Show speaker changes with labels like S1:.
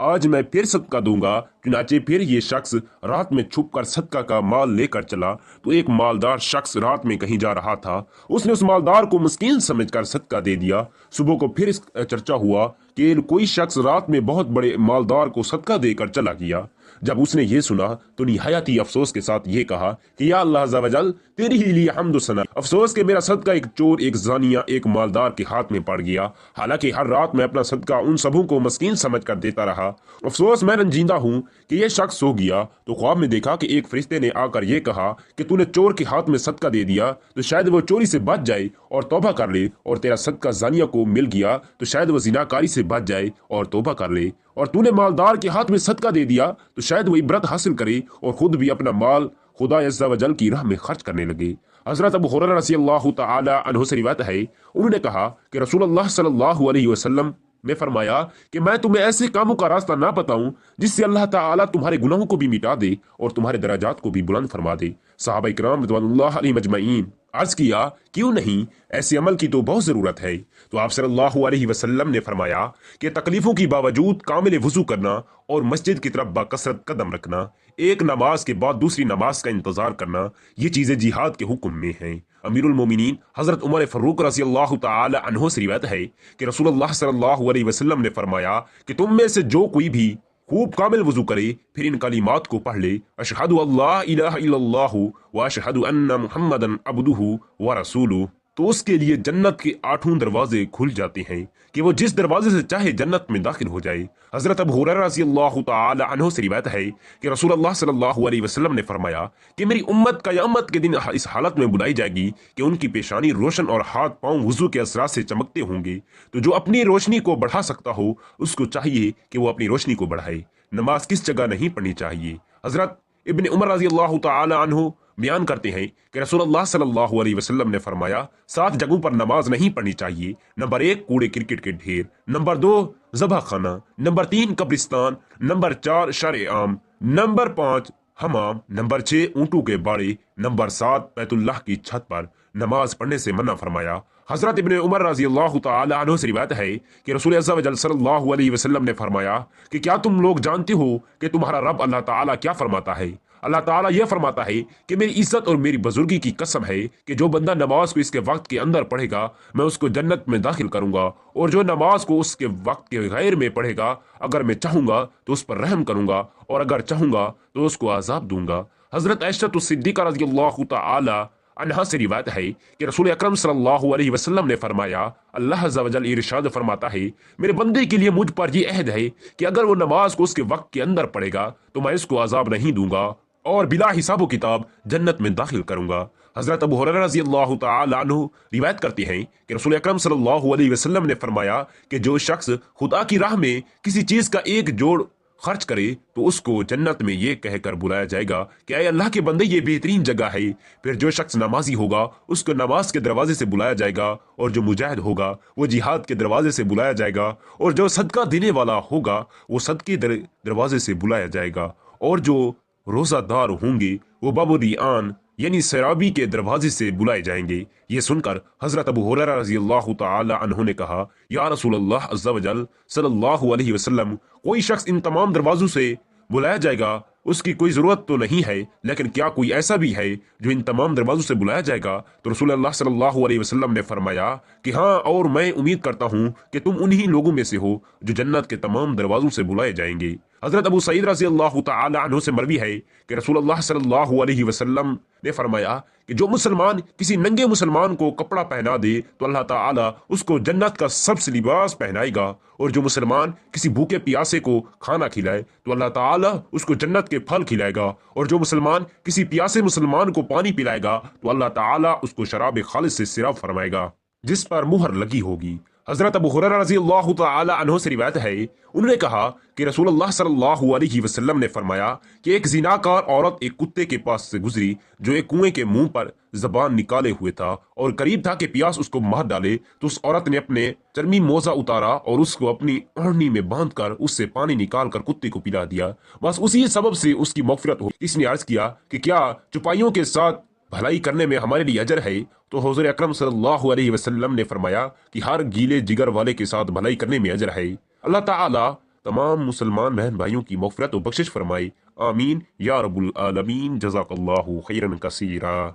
S1: آج میں پھر صدقہ دوں گا۔ چنانچہ پھر یہ شخص رات میں چھپ کر صدقہ کا مال لے کر چلا تو ایک مالدار شخص رات میں کہیں جا رہا تھا، اس نے اس مالدار کو مسکین سمجھ کر صدقہ دے دیا۔ صبح کو پھر اس چرچا ہوا کہ کوئی شخص رات میں بہت بڑے مالدار کو صدقہ دے کر چلا گیا۔ جب اس نے یہ سنا تو نہایت ہی افسوس کے ساتھ یہ کہا کہ یا اللہ عز و جل، تیری ہی لیے حمد و ثنا، افسوس کہ میرا صدقہ ایک چور، ایک زانیہ، ایک مالدار کے ہاتھ میں پڑ گیا، حالانکہ ہر رات میں اپنا صدقہ ان سبوں کو مسکین سمجھ کر دیتا رہا۔ افسوس، میں رنجیدہ ہوں کہ یہ شخص سو گیا تو خواب میں دیکھا کہ ایک فرشتے نے آ کر یہ کہا کہ تو نے چور کے ہاتھ میں صدقہ دے دیا تو شاید وہ چوری سے بچ جائے اور توبہ کر لے، اور تیرا صدقہ زانیہ کو مل گیا تو شاید وہ زناکاری سے بچ جائے اور توبہ کر لے، اور تو نے مالدار کے ہاتھ میں صدقہ دے دیا تو شاید وہ عبرت حاصل کرے اور خود بھی اپنا مال خدا عز و جل کی راہ میں خرچ کرنے لگے۔ حضرت ابو ہریرہ رضی اللہ تعالی عنہ سے روایت ہے، انہوں نے کہا کہ رسول اللہ صلی اللہ علیہ وسلم نے فرمایا کہ میں تمہیں ایسے کاموں کا راستہ نہ بتاؤں جس سے اللہ تعالیٰ تمہارے گناہوں کو بھی مٹا دے اور تمہارے درجات کو بھی بلند فرما دے۔ صحابہ کرام رضوان اللہ علیہم اجمعین عرض کیا، کیوں نہیں، ایسے عمل کی تو بہت ضرورت ہے۔ تو آپ صلی اللہ علیہ وسلم نے فرمایا کہ تکلیفوں کی باوجود کامل وضو کرنا اور مسجد کی طرف بکثرت قدم رکھنا، ایک نماز کے بعد دوسری نماز کا انتظار کرنا، یہ چیزیں جہاد کے حکم میں ہیں۔ امیر المومنین حضرت عمر فاروق رضی اللہ تعالی عنہ سے روایت ہے کہ رسول اللہ صلی اللہ علیہ وسلم نے فرمایا کہ تم میں سے جو کوئی بھی خوب کامل وضو کرے پھر ان کلمات کو پڑھ لے، اشہد اللہ الہ الا اللہ واشہد ان محمدًا عبدہ ورسولہ، تو اس کے لیے جنت کے 8 دروازے کھل جاتے ہیں کہ وہ جس دروازے سے چاہے جنت میں داخل ہو جائے۔ حضرت ابو ہریرہ رضی اللہ تعالی عنہ سے روایت ہے کہ رسول اللہ صلی اللہ علیہ وسلم نے فرمایا کہ میری امت قیامت کے دن اس حالت میں بلائی جائے گی کہ ان کی پیشانی روشن اور ہاتھ پاؤں وضو کے اثرات سے چمکتے ہوں گے، تو جو اپنی روشنی کو بڑھا سکتا ہو اس کو چاہیے کہ وہ اپنی روشنی کو بڑھائے۔ نماز کس جگہ نہیں پڑھنی چاہیے؟ حضرت ابن عمر رضی اللہ تعالی عنہ بیان کرتے ہیں کہ رسول اللہ صلی اللہ علیہ وسلم نے فرمایا 7 جگہوں پر نماز نہیں پڑھنی چاہیے۔ نمبر 1 کوڑے کرکٹ کے ڈھیر، نمبر 2 ذبح خانہ، نمبر 3 قبرستان، نمبر 4 شارع عام، نمبر 5 حمام، نمبر 6 اونٹوں کے باڑے، نمبر 7 بیت اللہ کی چھت پر نماز پڑھنے سے منع فرمایا۔ حضرت ابن عمر رضی اللہ تعالی عنہ سے روایت ہے کہ رسول عز و جل صلی اللہ علیہ وسلم نے فرمایا کہ کیا تم لوگ جانتے ہو کہ تمہارا رب اللہ تعالیٰ کیا فرماتا ہے؟ اللہ تعالیٰ یہ فرماتا ہے کہ میری عزت اور میری بزرگی کی قسم ہے کہ جو بندہ نماز کو اس کے وقت کے اندر پڑھے گا میں اس کو جنت میں داخل کروں گا، اور جو نماز کو اس کے وقت کے غیر میں پڑھے گا اگر میں چاہوں گا تو اس پر رحم کروں گا اور اگر چاہوں گا تو اس کو عذاب دوں گا۔ حضرت عائشہ صدیقہ رضی اللہ تعالی عنہا سے روایت ہے کہ رسول اکرم صلی اللہ علیہ وسلم نے فرمایا، اللہ عز و جل ارشاد فرماتا ہے، میرے بندے کے لیے مجھ پر یہ عہد ہے کہ اگر وہ نماز کو اس کے وقت کے اندر پڑھے گا تو میں اس کو عذاب نہیں دوں گا اور بلا حساب و کتاب جنت میں داخل کروں گا۔ حضرت ابو ہریرہ رضی اللہ تعالی عنہ روایت کرتے ہیں کہ رسول اکرم صلی اللہ علیہ وسلم نے فرمایا کہ جو شخص خدا کی راہ میں کسی چیز کا ایک جوڑ خرچ کرے تو اس کو جنت میں یہ کہہ کر بلایا جائے گا کہ اے اللہ کے بندے یہ بہترین جگہ ہے۔ پھر جو شخص نمازی ہوگا اس کو نماز کے دروازے سے بلایا جائے گا، اور جو مجاہد ہوگا وہ جہاد کے دروازے سے بلایا جائے گا، اور جو صدقہ دینے والا ہوگا وہ صدقے دروازے سے بلایا جائے گا، اور جو روزہ دار ہوں گے وہ باب ریان یعنی سرابی کے دروازے سے بلائے جائیں گے۔ یہ سن کر حضرت ابو ہریرہ رضی اللہ تعالی عنہ نے کہا، یا رسول اللہ عز و جل صلی اللہ علیہ وسلم، کوئی شخص ان تمام دروازوں سے بلایا جائے گا، اس کی کوئی ضرورت تو نہیں ہے، لیکن کیا کوئی ایسا بھی ہے جو ان تمام دروازوں سے بلایا جائے گا؟ تو رسول اللہ صلی اللہ علیہ وسلم نے فرمایا کہ ہاں، اور میں امید کرتا ہوں کہ تم انہی لوگوں میں سے ہو جو جنت کے تمام دروازوں سے بلائے جائیں گے۔ حضرت ابو سعید رضی اللہ تعالی عنہ سے مروی ہے کہ رسول اللہ صلی اللہ علیہ وسلم نے فرمایا کہ جو مسلمان کسی ننگے مسلمان کو کپڑا پہنا دے تو اللہ تعالیٰ اس کو جنت کا سب سے لباس پہنائے گا، اور جو مسلمان کسی بھوکے پیاسے کو کھانا کھلائے تو اللہ تعالیٰ اس کو جنت کے پھل کھلائے گا، اور جو مسلمان کسی پیاسے مسلمان کو پانی پلائے گا تو اللہ تعالیٰ اس کو شراب خالص سے سیراب فرمائے گا جس پر مہر لگی ہوگی۔ حضرت ابو ہریرہ رضی اللہ تعالی عنہ سے روایت ہے، انہوں نے کہا کہ رسول اللہ صلی اللہ علیہ وسلم نے فرمایا کہ ایک زناکار عورت ایک کتے کے پاس سے گزری جو ایک کنویں کے منہ پر زبان نکالے ہوئے تھا اور قریب تھا کہ پیاس اس کو مار ڈالے، تو اس عورت نے اپنے چرمی موزہ اتارا اور اس کو اپنی اوڑھنی میں باندھ کر اس سے پانی نکال کر کتے کو پلا دیا، بس اسی سبب سے اس کی مغفرت ہو۔ اس نے عرض کیا کہ کیا چپائیوں کے ساتھ بھلائی کرنے میں ہمارے لیے اجر ہے؟ تو حضور اکرم صلی اللہ علیہ وسلم نے فرمایا کہ ہر گیلے جگر والے کے ساتھ بھلائی کرنے میں اجر ہے۔ اللہ تعالیٰ تمام مسلمان بہن بھائیوں کی مغفرت و بخشش فرمائے، آمین یا رب العالمین، جزاک اللہ خیرن کثیرا۔